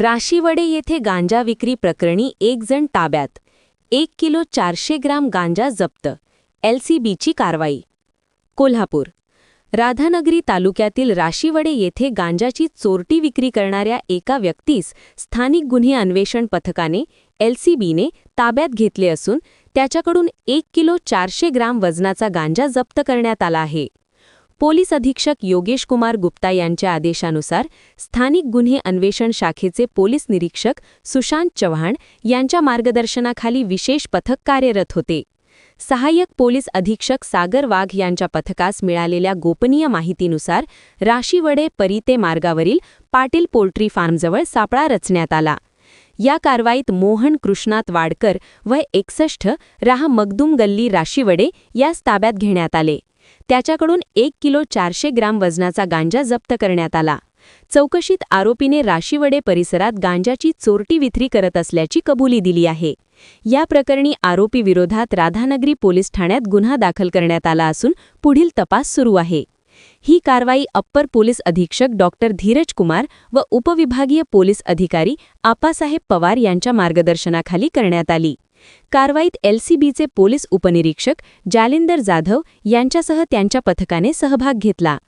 राशिवडे येथे गांजा विक्री प्रकरणी एक जण ताब्यात. 1 किलो 400 ग्राम गांजा जप्त. LCBची कारवाई. कोल्हापूर. राधानगरी तालुक्यातील राशिवडे येथे गांजाची चोरटी विक्री करणाऱ्या एका व्यक्तीस स्थानिक गुन्हे अन्वेषण पथकाने LCBने ताब्यात घेतले असून त्याच्याकडून 1 किलो 400 ग्राम वजनाचा गांजा जप्त करण्यात आला आहे. पोलीस अधीक्षक योगेश कुमार गुप्ता यांच्या आदेशानुसार स्थानिक गुन्हे अन्वेषण शाखेचे पोलीस निरीक्षक सुशांत चव्हाण यांच्या मार्गदर्शनाखाली विशेष पथक कार्यरत होते. सहाय्यक पोलीस अधीक्षक सागर वाघ यांच्या पथकास मिळालेल्या गोपनीय माहितीनुसार राशिवडे परिते मार्गावरील पाटील पोल्ट्री फार्मजवळ सापळा रचण्यात आला. या कारवाईत मोहन कृष्णात वाडकर वय 61 राहा मगदूम गल्ली राशिवडे यास ताब्यात घेण्यात आले. त्याच्याकडून 1 किलो 400 ग्राम वजनाचा गांजा जप्त करण्यात आला. चौकशीत आरोपीने राशिवडे परिसरात गांजाची चोरटी विक्री करत असल्याची कबुली दिली आहे. या प्रकरणी आरोपी विरोधात राधानगरी पोलीस ठाण्यात गुन्हा दाखल करण्यात आला असून पुढील तपास सुरू आहे. ही कारवाई अप्पर पोलीस अधीक्षक डॉक्टर धीरज कुमार व उपविभागीय पोलीस अधिकारी आपासाहेब पवार यांच्या मार्गदर्शनाखाली करण्यात आली. कारवाईत LCBचे पोलीस उपनिरीक्षक जालिंदर जाधव यांच्यासह त्यांच्या पथकाने सहभाग घेतला.